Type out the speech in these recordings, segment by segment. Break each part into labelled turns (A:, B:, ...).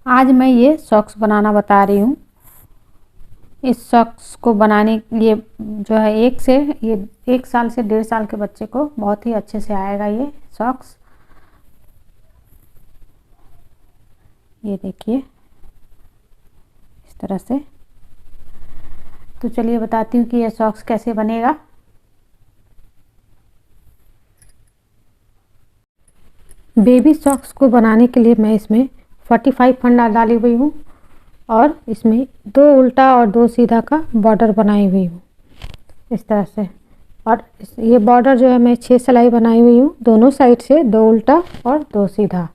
A: आज मैं ये सॉक्स बनाना बता रही हूँ। इस सॉक्स को बनाने के लिए जो है ये 1 साल से 1.5 साल के बच्चे को बहुत ही अच्छे से आएगा ये सॉक्स। ये देखिए इस तरह से। तो चलिए बताती हूँ कि ये सॉक्स कैसे बनेगा। बेबी सॉक्स को बनाने के लिए मैं इसमें 45 फंदा डाली हुई हूँ और इसमें 2 उल्टा और 2 सीधा का बॉर्डर बनाई हुई हूँ इस तरह से। और ये बॉर्डर जो है मैं 6 सिलाई बनाई हुई हूँ, दोनों साइड से 2 उल्टा और 2 सीधा।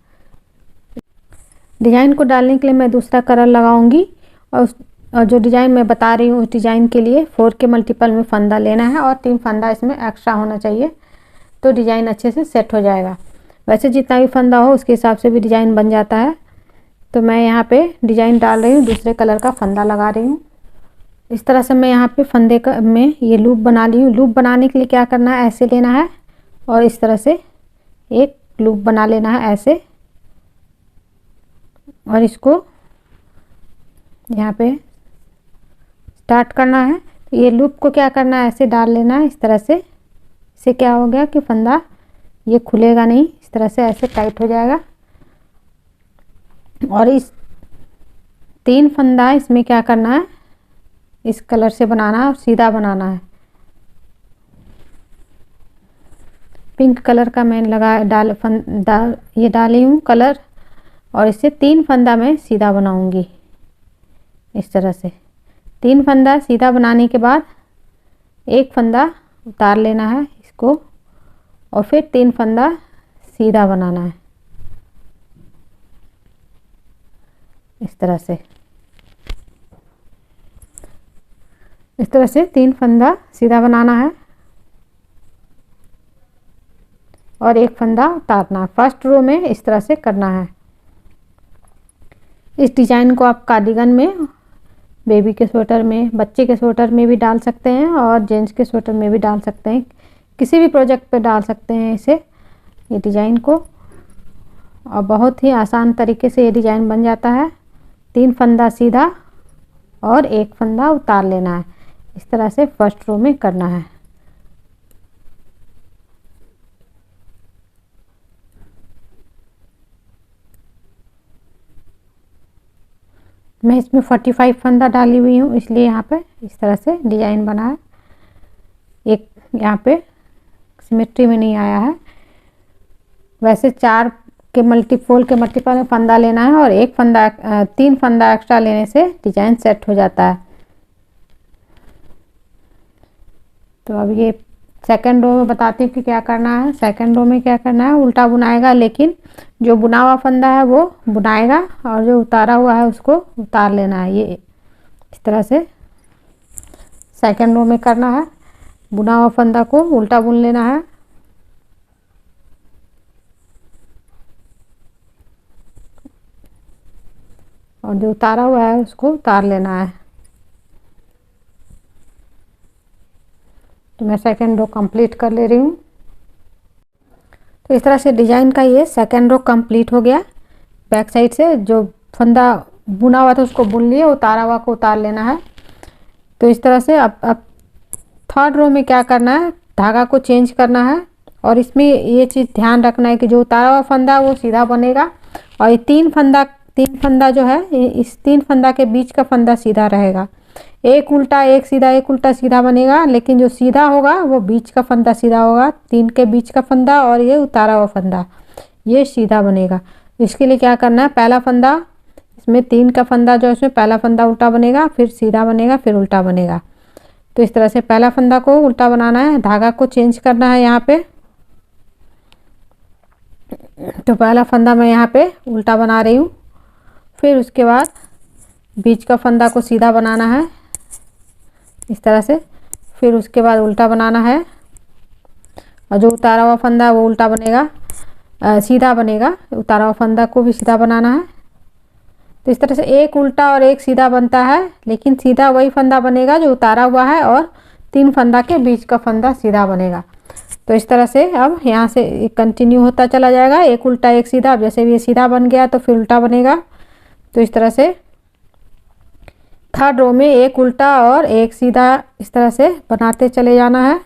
A: डिज़ाइन को डालने के लिए मैं दूसरा कलर लगाऊंगी और जो डिज़ाइन मैं बता रही हूँ उस डिज़ाइन के लिए 4 के मल्टीपल में फंदा लेना है और 3 फंदा इसमें एक्स्ट्रा होना चाहिए, तो डिज़ाइन अच्छे से सेट हो जाएगा। वैसे जितना भी फंदा हो उसके हिसाब से भी डिज़ाइन बन जाता है। तो मैं यहाँ पे डिज़ाइन डाल रही हूँ, दूसरे कलर का फंदा लगा रही हूँ। इस तरह से मैं यहाँ पे फंदे का में ये लूप बना ली हूँ। लूप बनाने के लिए क्या करना है, ऐसे लेना है और इस तरह से एक लूप बना लेना है ऐसे, और इसको यहाँ पे स्टार्ट करना है। तो ये लूप को क्या करना है, ऐसे डाल लेना है इस तरह से। इससे क्या हो गया कि फंदा ये खुलेगा नहीं, इस तरह से ऐसे टाइट हो जाएगा। और इस 3 फंदा इसमें क्या करना है, इस कलर से बनाना है और सीधा बनाना है। पिंक कलर का मैं ये डाली हूँ कलर, और इससे 3 फंदा मैं सीधा बनाऊंगी इस तरह से। 3 फंदा सीधा बनाने के बाद एक फंदा उतार लेना है इसको और फिर 3 फंदा सीधा बनाना है इस तरह से। इस तरह से 3 फंदा सीधा बनाना है और एक फंदा उतारना है। फर्स्ट रो में इस तरह से करना है। इस डिज़ाइन को आप कार्डिगन में, बेबी के स्वेटर में, बच्चे के स्वेटर में भी डाल सकते हैं और जेंट्स के स्वेटर में भी डाल सकते हैं। किसी भी प्रोजेक्ट पे डाल सकते हैं इसे, ये डिज़ाइन को। और बहुत ही आसान तरीके से ये डिज़ाइन बन जाता है। 3 फंदा सीधा और एक फंदा उतार लेना है। इस तरह से फर्स्ट रो में करना है। मैं इसमें 45 फंदा डाली हुई हूँ, इसलिए यहाँ पे इस तरह से डिज़ाइन बना है। एक यहाँ पे सिमेट्री में नहीं आया है। वैसे 4 के मल्टीपल में फंदा लेना है और 3 फंदा एक्स्ट्रा लेने से डिज़ाइन सेट हो जाता है। तो अब ये सेकंड रो में बताती हूँ कि क्या करना है। सेकंड रो में क्या करना है, उल्टा बुनाएगा, लेकिन जो बुना हुआ फंदा है वो बुनाएगा और जो उतारा हुआ है उसको उतार लेना है। ये इस तरह से सेकंड रो में करना है। बुना हुआ फंदा को उल्टा बुन लेना है और जो उतारा हुआ है उसको उतार लेना है। तो मैं सेकंड रो कंप्लीट कर ले रही हूँ। तो इस तरह से डिज़ाइन का ये सेकंड रो कंप्लीट हो गया। बैक साइड से जो फंदा बुना हुआ था उसको बुन लिए, उतारा हुआ को उतार लेना है। तो इस तरह से अब थर्ड रो में क्या करना है, धागा को चेंज करना है। और इसमें ये चीज़ ध्यान रखना है कि जो उतारा हुआ फंदा वो सीधा बनेगा और ये 3 फंदा जो है, इस 3 फंदा के बीच का फंदा सीधा रहेगा। एक उल्टा एक सीधा, एक उल्टा सीधा बनेगा, लेकिन जो सीधा होगा वो बीच का फंदा सीधा होगा। 3 के बीच का फंदा और ये उतारा हुआ फंदा ये सीधा बनेगा। इसके लिए क्या करना है, पहला फंदा इसमें 3 का फंदा जो है इसमें पहला फंदा उल्टा बनेगा, फिर सीधा बनेगा, फिर उल्टा बनेगा। तो इस तरह से पहला फंदा को उल्टा बनाना है, धागा को चेंज करना है यहाँ पे। तो पहला फंदा मैं यहाँ पे उल्टा बना रही हूँ, फिर उसके बाद बीच का फंदा को सीधा बनाना है इस तरह से, फिर उसके बाद उल्टा बनाना है और जो उतारा हुआ फंदा वो उल्टा बनेगा, सीधा बनेगा। उतारा हुआ फंदा को भी सीधा बनाना है। तो इस तरह से एक उल्टा और एक सीधा बनता है, लेकिन सीधा वही फंदा बनेगा जो उतारा हुआ है और 3 फंदा के बीच का फंदा सीधा बनेगा। तो इस तरह से अब यहाँ से कंटिन्यू होता चला जाएगा, एक उल्टा एक सीधा। अब जैसे भी ये सीधा बन गया तो फिर उल्टा बनेगा, तो इस तरह से थर्ड रो में एक उल्टा और एक सीधा इस तरह से बनाते चले जाना है।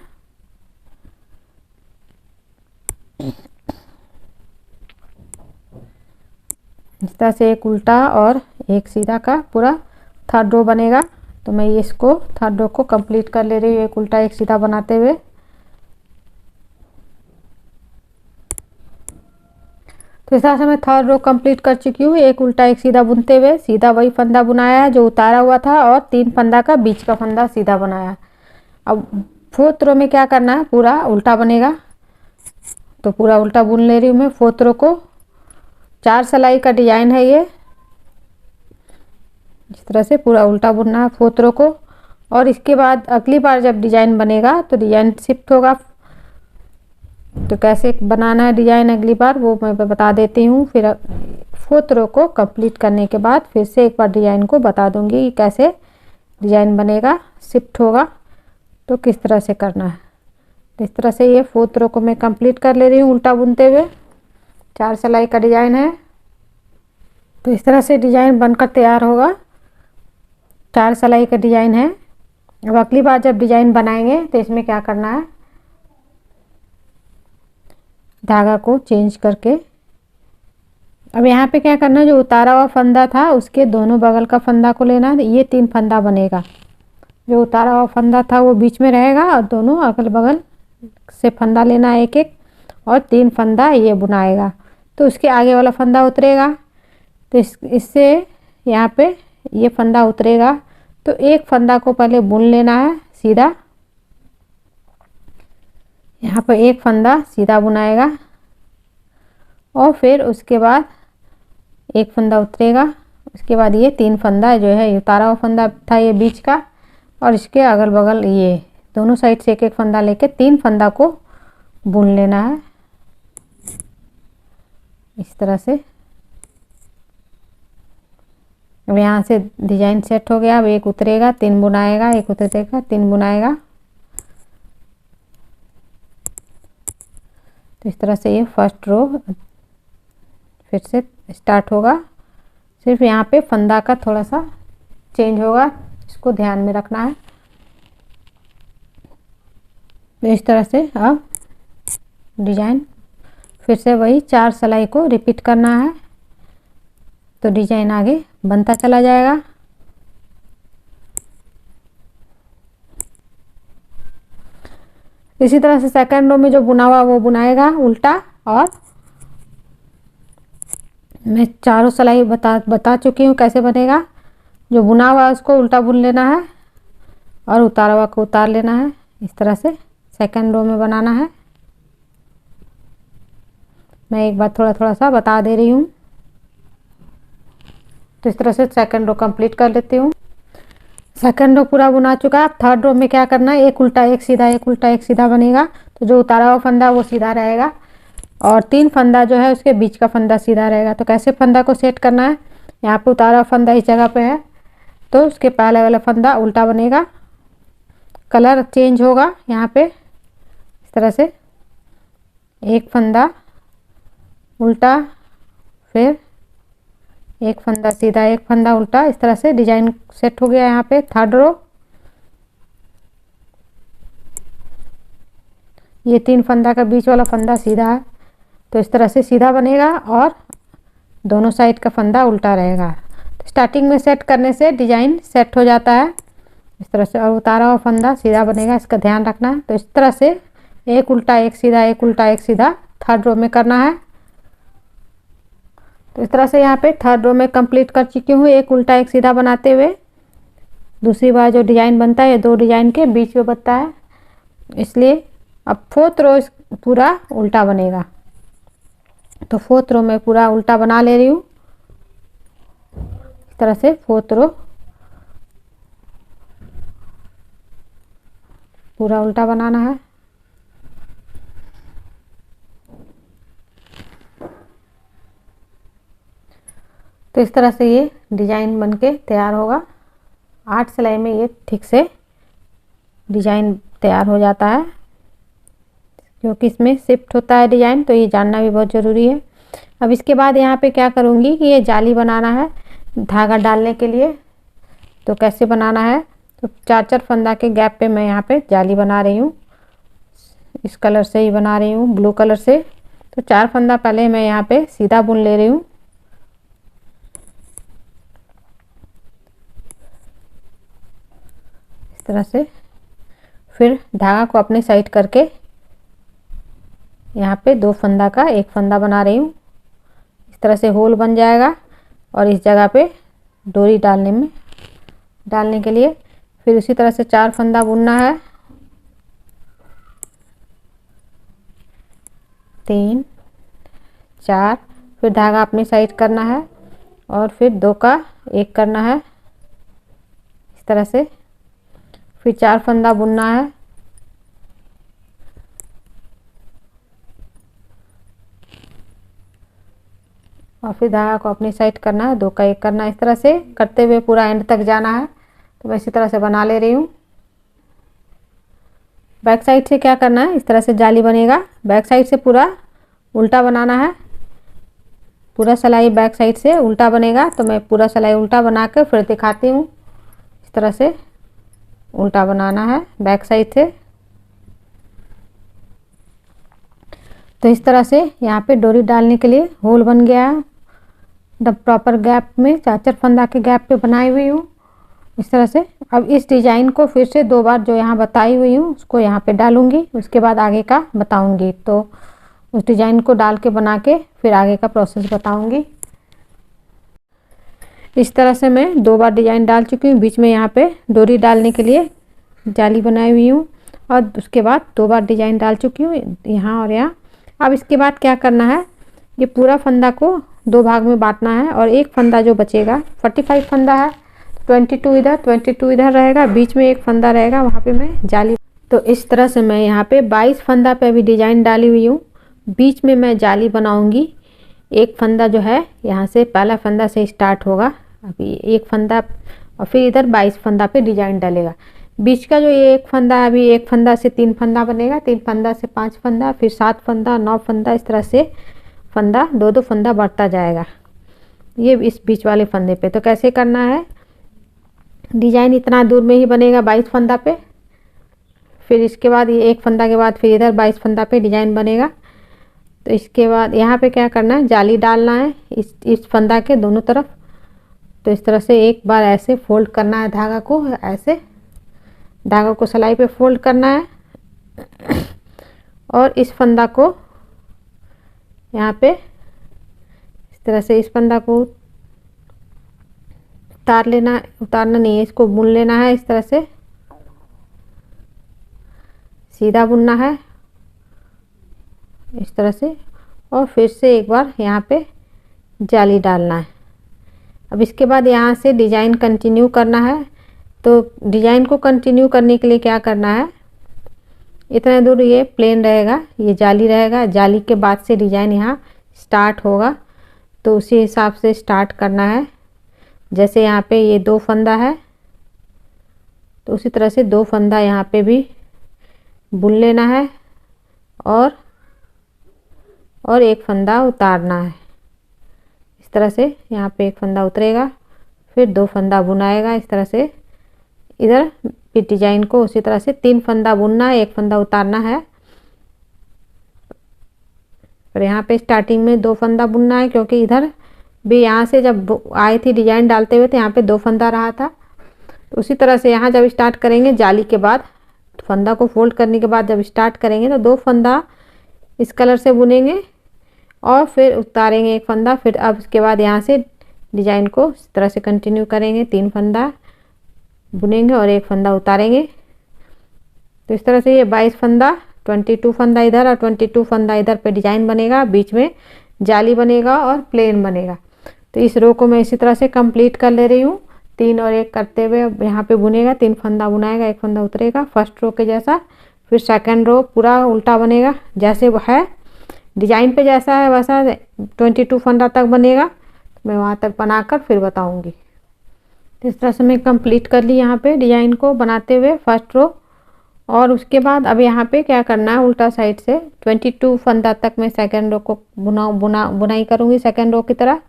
A: इस तरह से एक उल्टा और एक सीधा का पूरा थर्ड रो बनेगा। तो मैं ये इसको थर्ड रो को कंप्लीट कर ले रही हूँ एक उल्टा एक सीधा बनाते हुए। तो इस तरह से मैं थर्ड रो कंप्लीट कर चुकी हूँ एक उल्टा एक सीधा बुनते हुए। सीधा वही फंदा बुनाया है जो उतारा हुआ था और 3 फंदा का बीच का फंदा सीधा बनाया। अब फोर्थ रो में क्या करना है, पूरा उल्टा बनेगा। तो पूरा उल्टा बुन ले रही हूँ मैं फोर्थ रो को। 4 सिलाई का डिजाइन है ये। इस तरह से पूरा उल्टा बुनना है फोर्थ रो को। और इसके बाद अगली बार जब डिजाइन बनेगा तो डिजाइन शिफ्ट होगा। तो कैसे बनाना है डिजाइन अगली बार वो मैं बता देती हूँ। फिर फोर्थ रो को कंप्लीट करने के बाद फिर से एक बार डिजाइन को बता दूंगी कि कैसे डिजाइन बनेगा, शिफ्ट होगा तो किस तरह से करना है। तो इस तरह से ये फोर्थ रो को मैं कंप्लीट कर ले रही हूँ उल्टा बुनते हुए। 4 सिलाई का डिजाइन है। तो इस तरह से डिजाइन बनकर तैयार होगा। 4 सिलाई का डिजाइन है। अब अगली बार जब डिजाइन बनाएंगे तो इसमें क्या करना है, धागा को चेंज करके अब यहाँ पे क्या करना है, जो उतारा हुआ फंदा था उसके दोनों बगल का फंदा को लेना है। ये 3 फंदा बनेगा। जो उतारा हुआ फंदा था वो बीच में रहेगा और दोनों अगल बगल से फंदा लेना है एक एक और 3 फंदा ये बुनाएगा। तो उसके आगे वाला फंदा उतरेगा। तो इससे यहाँ पे ये फंदा उतरेगा। तो एक फंदा को पहले बुन लेना है सीधा। यहाँ पर एक फंदा सीधा बुनाएगा और फिर उसके बाद एक फंदा उतरेगा। उसके बाद ये 3 फंदा जो है, उतारा हुआ फंदा था ये बीच का और इसके अगल बगल ये दोनों साइड से एक एक फंदा लेके 3 फंदा को बुन लेना है इस तरह से। अब यहाँ से डिजाइन सेट हो गया। अब एक उतरेगा 3 बुनाएगा, एक उतरेगा 3 बुनाएगा। तो इस तरह से ये फर्स्ट रो फिर से स्टार्ट होगा। सिर्फ यहाँ पे फंदा का थोड़ा सा चेंज होगा, इसको ध्यान में रखना है। तो इस तरह से अब डिजाइन फिर से वही 4 सिलाई को रिपीट करना है। तो डिजाइन आगे बनता चला जाएगा। इसी तरह से सेकंड रो में जो बुना हुआ वो बुनाएगा उल्टा। और मैं चारों सिलाई बता चुकी हूँ कैसे बनेगा। जो बुना हुआ है उसको उल्टा बुन लेना है और उतारा हुआ को उतार लेना है। इस तरह से सेकंड रो में बनाना है। मैं एक बार थोड़ा थोड़ा सा बता दे रही हूँ। तो इस तरह से सेकंड रो कंप्लीट कर लेती हूँ। सेकंड रो पूरा बुना चुका है। अब थर्ड रो में क्या करना है, एक उल्टा एक सीधा, एक उल्टा एक सीधा बनेगा। तो जो उतारा हुआ फंदा वो सीधा रहेगा और 3 फंदा जो है उसके बीच का फंदा सीधा रहेगा। तो कैसे फंदा को सेट करना है, यहाँ पे उतारा हुआ फंदा इस जगह पे है तो उसके पहले वाला फंदा उल्टा बनेगा। कलर चेंज होगा यहाँ पे इस तरह से, एक फंदा उल्टा फिर एक फंदा सीधा, एक फंदा उल्टा। इस तरह से डिजाइन सेट हो गया यहाँ पे थर्ड रो। ये 3 फंदा का बीच वाला फंदा सीधा है। तो इस तरह से सीधा बनेगा और दोनों साइड का फंदा उल्टा रहेगा। तो स्टार्टिंग में सेट करने से डिजाइन सेट हो जाता है इस तरह से। और उतारा हुआ फंदा सीधा बनेगा, इसका ध्यान रखना है। तो इस तरह से एक उल्टा एक सीधा, एक उल्टा एक सीधा थर्ड रो में करना है। तो इस तरह से यहाँ पे थर्ड रो में कंप्लीट कर चुकी हूँ एक उल्टा एक सीधा बनाते हुए। दूसरी बार जो डिजाइन बनता है ये 2 डिजाइन के बीच में बनता है, इसलिए अब फोर्थ रो पूरा उल्टा बनेगा। तो फोर्थ रो में पूरा उल्टा बना ले रही हूँ इस तरह से। फोर्थ रो पूरा उल्टा बनाना है। तो इस तरह से ये डिजाइन बनके तैयार होगा। 8 सिलाई में ये ठीक से डिजाइन तैयार हो जाता है, क्योंकि इसमें शिफ्ट होता है डिजाइन, तो ये जानना भी बहुत ज़रूरी है। अब इसके बाद यहाँ पे क्या करूँगी कि ये जाली बनाना है। धागा डालने के लिए। तो कैसे बनाना है, तो 4-4 फंदा के गैप पे मैं यहाँ पे जाली बना रही हूँ। इस कलर से ही बना रही हूँ, ब्लू कलर से। तो 4 फंदा पहले मैं यहाँ पे सीधा बुन ले रही हूँ। इस तरह से फिर धागा को अपने साइड करके यहाँ पे 2 फंदा का 1 फंदा बना रही हूँ। इस तरह से होल बन जाएगा और इस जगह पे डोरी डालने के लिए फिर उसी तरह से 4 फंदा बुनना है। 3 4, फिर धागा अपनी साइड करना है और फिर 2 का 1 करना है। इस तरह से फिर 4 फंदा बुनना है। और फिर धागा को अपनी साइड करना है, 2 का 1 करना है। इस तरह से करते हुए पूरा एंड तक जाना है। तो मैं इसी तरह से बना ले रही हूँ। बैक साइड से क्या करना है, इस तरह से जाली बनेगा। बैक साइड से पूरा उल्टा बनाना है। पूरा सिलाई बैक साइड से उल्टा बनेगा। तो मैं पूरा सिलाई उल्टा बना के फिर दिखाती हूँ। इस तरह से उल्टा बनाना है बैक साइड से। तो इस तरह से यहाँ पे डोरी डालने के लिए होल बन गया है। प्रॉपर गैप में 4-4 फंदा के गैप पे बनाई हुई हूँ इस तरह से। अब इस डिजाइन को फिर से 2 बार जो यहाँ बताई हुई हूँ उसको यहाँ पे डालूंगी, उसके बाद आगे का बताऊंगी। तो उस डिजाइन को डाल के बना के फिर आगे का प्रोसेस बताऊंगी। इस तरह से मैं 2 बार डिजाइन डाल चुकी हूँ। बीच में यहाँ पे डोरी डालने के लिए जाली बनाई हुई हूँ और उसके बाद 2 बार डिजाइन डाल चुकी हूँ यहाँ और यहाँ। अब इसके बाद क्या करना है, ये पूरा फंदा को 2 भाग में बांटना है और एक फंदा जो बचेगा, 45 फंदा है, 22 इधर 22 इधर रहेगा, बीच में एक फंदा रहेगा, वहाँ पे मैं जाली। तो इस तरह से मैं यहाँ पे 22 फंदा पे अभी डिजाइन डाली हुई हूँ। बीच में मैं जाली बनाऊंगी। एक फंदा जो है यहाँ से पहला फंदा से स्टार्ट होगा, अभी एक फंदा और फिर इधर 22 फंदा पे डिजाइन डालेगा। बीच का जो ये एक फंदा है, अभी एक फंदा से 3 फंदा बनेगा, 3 फंदा से 5 फंदा, फिर 7 फंदा, 9 फंदा, इस तरह से फंदा 2-2 फंदा बढ़ता जाएगा ये इस बीच वाले फंदे पे। तो कैसे करना है, डिजाइन इतना दूर में ही बनेगा 22 फंदा पे। फिर इसके बाद ये एक फंदा के बाद फिर इधर 22 फंदा पे डिजाइन बनेगा। तो इसके बाद यहाँ पे क्या करना है, जाली डालना है इस फंदा के दोनों तरफ। तो इस तरह से एक बार ऐसे फोल्ड करना है धागा को, ऐसे धागा को सिलाई पे फोल्ड करना है और इस फंदा को यहाँ पे इस तरह से इस फंदा को उतारना नहीं है, इसको बुन लेना है। इस तरह से सीधा बुनना है इस तरह से और फिर से एक बार यहाँ पे जाली डालना है। अब इसके बाद यहाँ से डिजाइन कंटिन्यू करना है। तो डिजाइन को कंटिन्यू करने के लिए क्या करना है, इतना दूर ये प्लेन रहेगा, ये जाली रहेगा, जाली के बाद से डिजाइन यहाँ स्टार्ट होगा। तो उसी हिसाब से स्टार्ट करना है। जैसे यहाँ पे ये 2 फंदा है तो उसी तरह से 2 फंदा यहाँ पे भी बुन लेना है और एक फंदा उतारना है। इस तरह से यहाँ पे एक फंदा उतरेगा, फिर 2 फंदा बुनाएगा। इस तरह से इधर फिर डिजाइन को उसी तरह से 3 फंदा बुनना है, 1 फंदा उतारना है। और यहाँ पे स्टार्टिंग में 2 फंदा बुनना है, क्योंकि इधर भी यहाँ से जब आई थी डिजाइन डालते हुए तो यहाँ पे 2 फंदा रहा था। तो उसी तरह से यहाँ जब स्टार्ट करेंगे जाली के बाद, फंदा को फोल्ड करने के बाद जब स्टार्ट करेंगे तो 2 फंदा इस कलर से बुनेंगे और फिर उतारेंगे 1 फंदा। फिर अब इसके बाद यहाँ से डिजाइन को इस तरह से कंटिन्यू करेंगे, 3 फंदा बुनेंगे और 1 फंदा उतारेंगे। तो इस तरह से ये 22 फंदा, 22 फंदा इधर और 22 फंदा इधर पे डिजाइन बनेगा, बीच में जाली बनेगा और प्लेन बनेगा। तो इस रो को मैं इसी तरह से कंप्लीट कर ले रही हूँ। 3 और 1 करते हुए यहाँ पे बुनेगा, 3 फंदा बुनाएगा, 1 फंदा उतरेगा फर्स्ट रो के जैसा। फिर सेकंड रो पूरा उल्टा बनेगा, जैसे वो है डिजाइन पे जैसा है वैसा 22 फंदा तक बनेगा। मैं वहाँ तक बनाकर फिर बताऊँगी। तो इस तरह से मैं कंप्लीट कर ली यहाँ पे डिजाइन को बनाते हुए फर्स्ट रो। और उसके बाद अब यहाँ पे क्या करना है, उल्टा साइड से 22 फंदा तक मैं सेकंड रो को बुनाई करूँगी सेकंड रो की तरह।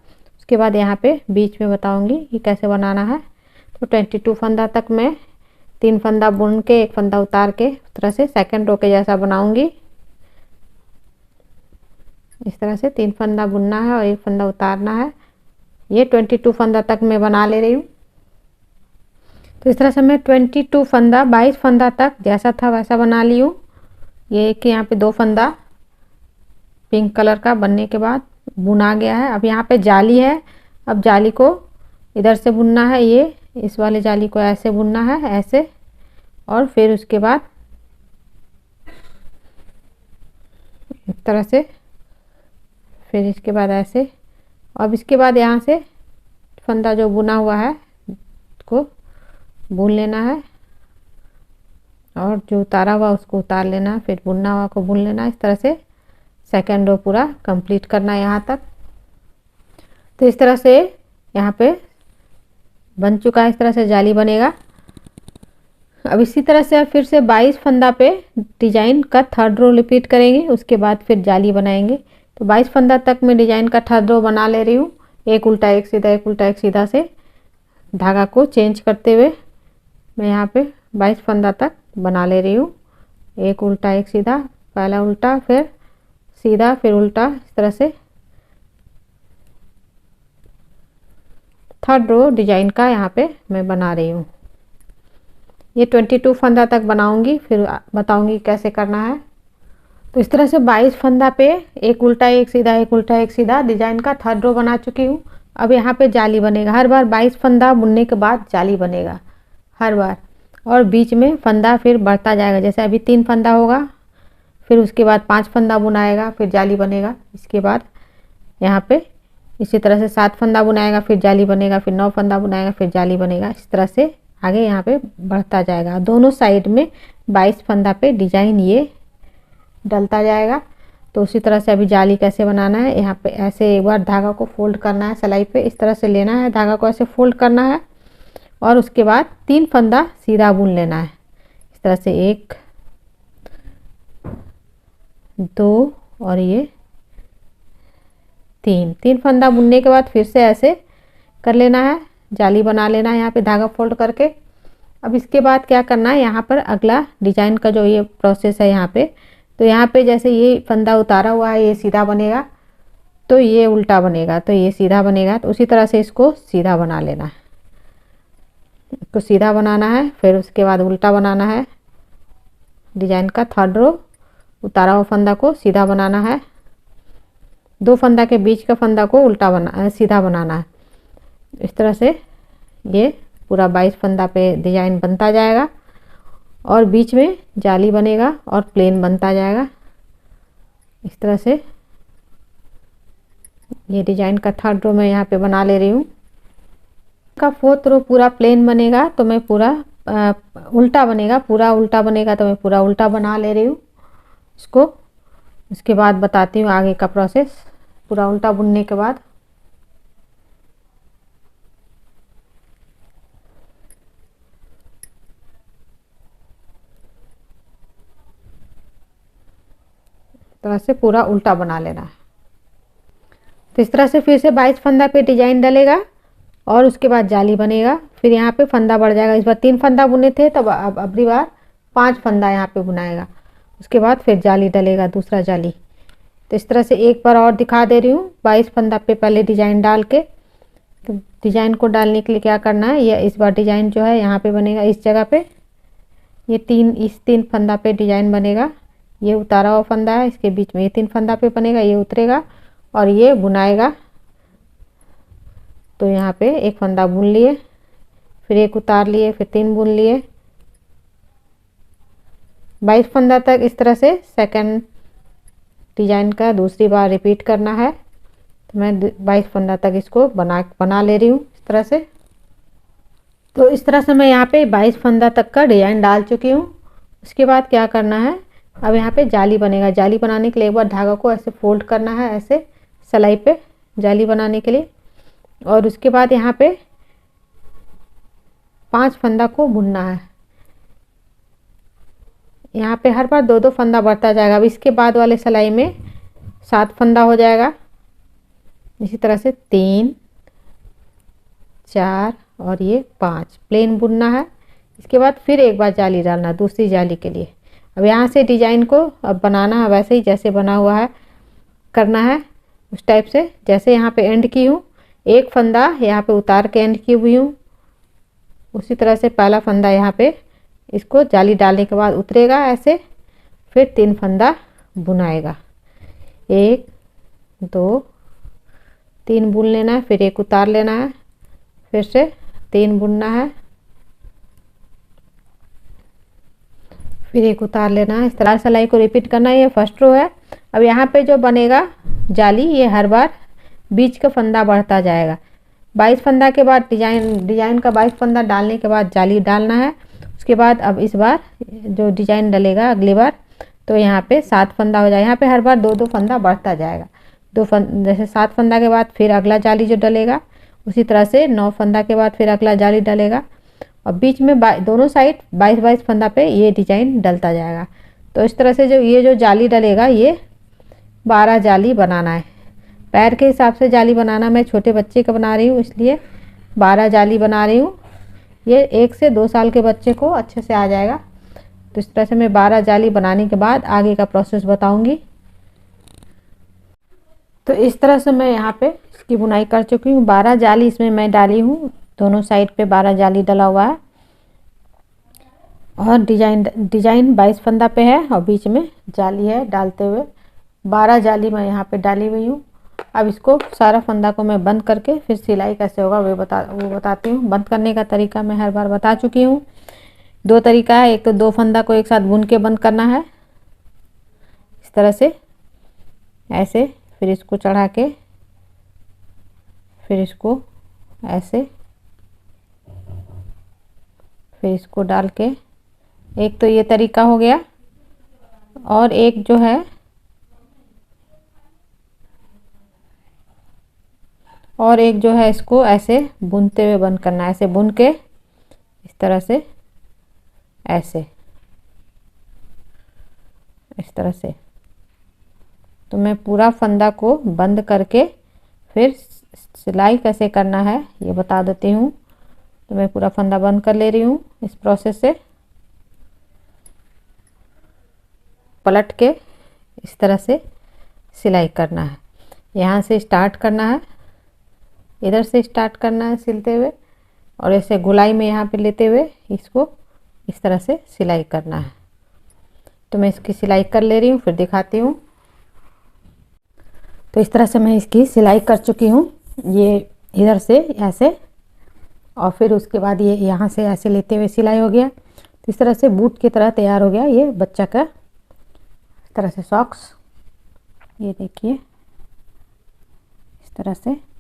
A: उसके बाद यहाँ पे बीच में बताऊंगी कि कैसे बनाना है। तो 22 फंदा तक मैं 3 फंदा बुन के 1 फंदा उतार के उस तरह से सेकंड रो के जैसा बनाऊंगी। इस तरह से 3 फंदा बुनना है और 1 फंदा उतारना है। ये 22 फंदा तक मैं बना ले रही हूँ। तो इस तरह से मैं 22 फंदा 22 फंदा तक जैसा था वैसा बना ली हूँ। ये कि यहाँ पे 2 फंदा पिंक कलर का बनने के बाद बुना गया है। अब यहाँ पे जाली है, अब जाली को इधर से बुनना है, ये इस वाले जाली को ऐसे बुनना है, ऐसे, और फिर उसके बाद इस तरह से, फिर इसके बाद ऐसे। अब इसके बाद यहाँ से फंदा जो बुना हुआ है को बुन लेना है और जो उतारा हुआ उसको उतार लेना है, फिर बुना हुआ को बुन लेना है। इस तरह से सेकेंड रो पूरा कंप्लीट करना है यहाँ तक। तो इस तरह से यहाँ पे बन चुका है, इस तरह से जाली बनेगा। अब इसी तरह से फिर से 22 फंदा पे डिजाइन का थर्ड रो रिपीट करेंगे, उसके बाद फिर जाली बनाएंगे। तो 22 फंदा तक मैं डिजाइन का थर्ड रो बना ले रही हूँ, एक उल्टा एक सीधा, एक उल्टा एक सीधा से धागा को चेंज करते हुए मैं यहाँ पे 22 फंदा तक बना ले रही हूँ। एक उल्टा एक सीधा, पहला उल्टा फिर सीधा फिर उल्टा, इस तरह से थर्ड रो डिजाइन का यहाँ पे मैं बना रही हूँ। ये 22 फंदा तक बनाऊंगी, फिर बताऊंगी कैसे करना है। तो इस तरह से 22 फंदा पे एक उल्टा एक सीधा, एक उल्टा एक सीधा डिजाइन का थर्ड रो बना चुकी हूँ। अब यहाँ पे जाली बनेगा, हर बार 22 फंदा बुनने के बाद जाली बनेगा हर बार, और बीच में फंदा फिर बढ़ता जाएगा। जैसे अभी 3 फंदा होगा, फिर उसके बाद 5 फंदा बुनाएगा, फिर जाली बनेगा। इसके बाद यहाँ पे इसी तरह से 7 फंदा बुनाएगा, फिर जाली बनेगा, फिर 9 फंदा बुनाएगा, फिर जाली बनेगा। इस तरह से आगे यहाँ पे बढ़ता जाएगा। दोनों साइड में 22 फंदा पे डिजाइन ये डलता जाएगा। तो उसी तरह से अभी जाली कैसे बनाना है, यहाँ पे ऐसे एक बार धागा को फोल्ड करना है, सिलाई पे इस तरह से लेना है, धागा को ऐसे फोल्ड करना है और उसके बाद 3 फंदा सीधा बुन लेना है। इस तरह से 1 2 और ये 3 फंदा बुनने के बाद फिर से ऐसे कर लेना है, जाली बना लेना है यहाँ पे धागा फोल्ड करके। अब इसके बाद क्या करना है, यहाँ पर अगला डिजाइन का जो ये प्रोसेस है यहाँ पे, तो यहाँ पे जैसे ये फंदा उतारा हुआ है ये सीधा बनेगा, तो ये उल्टा बनेगा, तो ये सीधा बनेगा। तो उसी तरह से इसको सीधा बना लेना है, इसको सीधा बनाना है, फिर उसके बाद उल्टा बनाना है। डिजाइन का थर्ड रो उतारा हुआ फंदा को सीधा बनाना है, 2 फंदा के बीच का फंदा को उल्टा सीधा बनाना है। इस तरह से ये पूरा 22 फंदा पे डिजाइन बनता जाएगा और बीच में जाली बनेगा और प्लेन बनता जाएगा। इस तरह से ये डिजाइन का थर्ड रो मैं यहाँ पे बना ले रही हूँ। का फोर्थ रो पूरा प्लेन बनेगा, तो मैं पूरा उल्टा बनेगा, पूरा उल्टा बनेगा, तो मैं पूरा उल्टा बना ले रही हूँ इसको। उसके बाद बताती हूँ आगे का प्रोसेस पूरा उल्टा बुनने के बाद। तरह से पूरा उल्टा बना लेना है। तो इस तरह से फिर से 22 फंदा पे डिजाइन डलेगा और उसके बाद जाली बनेगा। फिर यहाँ पे फंदा बढ़ जाएगा, इस बार 3 फंदा बुने थे, तब अब अगली बार 5 फंदा यहाँ पे बुनाएगा। उसके बाद फिर जाली डलेगा, दूसरा जाली। तो इस तरह से एक बार और दिखा दे रही हूँ। 22 फंदा पे पहले डिजाइन डाल के, तो डिजाइन को डालने के लिए क्या करना है, ये इस बार डिजाइन जो है यहाँ पे बनेगा, इस जगह पे ये 3 फंदा पे डिजाइन बनेगा। ये उतारा हुआ फंदा है, इसके बीच में ये 3 फंदा पे बनेगा, ये उतरेगा और ये बुनाएगा। तो यहाँ पे 1 फंदा बुन लिए, फिर 1 उतार लिए, फिर 3 बुन लिए। 22 फंदा तक इस तरह से सेकंड डिजाइन का दूसरी बार रिपीट करना है। तो मैं 22 फंदा तक इसको बना ले रही हूँ इस तरह से। तो इस तरह से मैं यहाँ पे 22 फंदा तक का डिजाइन डाल चुकी हूँ। उसके बाद क्या करना है, अब यहाँ पे जाली बनेगा। जाली बनाने के लिए एक बार धागा को ऐसे फोल्ड करना है, ऐसे सिलाई पे जाली बनाने के लिए, और उसके बाद यहाँ पे 5 फंदा को बुनना है। यहाँ पे हर बार 2-2 फंदा बढ़ता जाएगा। अब इसके बाद वाले सिलाई में 7 फंदा हो जाएगा। इसी तरह से 3 4 और ये 5 प्लेन बुनना है। इसके बाद फिर एक बार जाली डालना दूसरी जाली के लिए। अब यहाँ से डिजाइन को अब बनाना है वैसे ही जैसे बना हुआ है करना है, उस टाइप से। जैसे यहाँ पे एंड की हूँ, एक फंदा यहाँ पे उतार के एंड की हुई हूँ, उसी तरह से पहला फंदा यहाँ पे इसको जाली डालने के बाद उतरेगा ऐसे, फिर 3 फंदा बुनाएगा। 1 2 3 बुन लेना है, फिर एक उतार लेना है, फिर से 3 बुनना है, फिर एक उतार लेना है। इस तरह सिलाई को रिपीट करना है। ये फर्स्ट रो है। अब यहाँ पे जो बनेगा जाली, ये हर बार बीच का फंदा बढ़ता जाएगा। 22 फंदा के बाद डिजाइन का 22 फंदा डालने के बाद जाली डालना है। उसके बाद अब इस बार जो डिजाइन डलेगा अगली बार, तो यहाँ पे 7 फंदा हो जाएगा। यहाँ पे हर बार 2-2 फंदा बढ़ता जाएगा। जैसे 7 फंदा के बाद फिर अगला जाली जो डलेगा, उसी तरह से 9 फंदा के बाद फिर अगला जाली डलेगा, और बीच में दोनों साइड 22-22 फंदा पे ये डिजाइन डलता जाएगा। तो इस तरह से जो ये जो जाली डलेगा, ये 12 जाली बनाना है। पैर के हिसाब से जाली बनाना, मैं छोटे बच्चे का बना रही हूँ इसलिए 12 जाली बना रही हूँ। ये 1 से 2 साल के बच्चे को अच्छे से आ जाएगा। तो इस तरह से मैं 12 जाली बनाने के बाद आगे का प्रोसेस बताऊंगी। तो इस तरह से मैं यहाँ पे इसकी बुनाई कर चुकी हूँ। 12 जाली इसमें मैं डाली हूँ, दोनों साइड पे 12 जाली डला हुआ है, और डिजाइन 22 फंदा पे है और बीच में जाली है डालते हुए। 12 जाली मैं यहाँ पे डाली हुई हूँ। अब इसको सारा फंदा को मैं बंद करके फिर सिलाई कैसे होगा वो बताती हूँ। बंद करने का तरीका मैं हर बार बता चुकी हूँ। 2 तरीका है। एक तो 2 फंदा को एक साथ बुन के बंद करना है इस तरह से ऐसे, फिर इसको चढ़ा के, फिर इसको ऐसे, फिर इसको डाल के। एक तो ये तरीका हो गया, और एक जो है इसको ऐसे बुनते हुए बंद करना है। ऐसे बुन के इस तरह से, ऐसे इस तरह से। तो मैं पूरा फंदा को बंद करके फिर सिलाई कैसे करना है ये बता देती हूँ। तो मैं पूरा फंदा बंद कर ले रही हूँ। इस प्रोसेस से पलट के इस तरह से सिलाई करना है। यहाँ से स्टार्ट करना है, इधर से स्टार्ट करना है सिलते हुए, और ऐसे गोलाई में यहाँ पे लेते हुए इसको इस तरह से सिलाई करना है। तो मैं इसकी सिलाई कर ले रही हूँ, फिर दिखाती हूँ। तो इस तरह से मैं इसकी सिलाई कर चुकी हूँ। ये इधर से ऐसे, और फिर उसके बाद ये यहाँ से ऐसे लेते हुए सिलाई हो गया। तो इस तरह से बूट की तरह तैयार हो गया ये बच्चा का। इस तरह से सॉक्स, ये देखिए इस तरह से।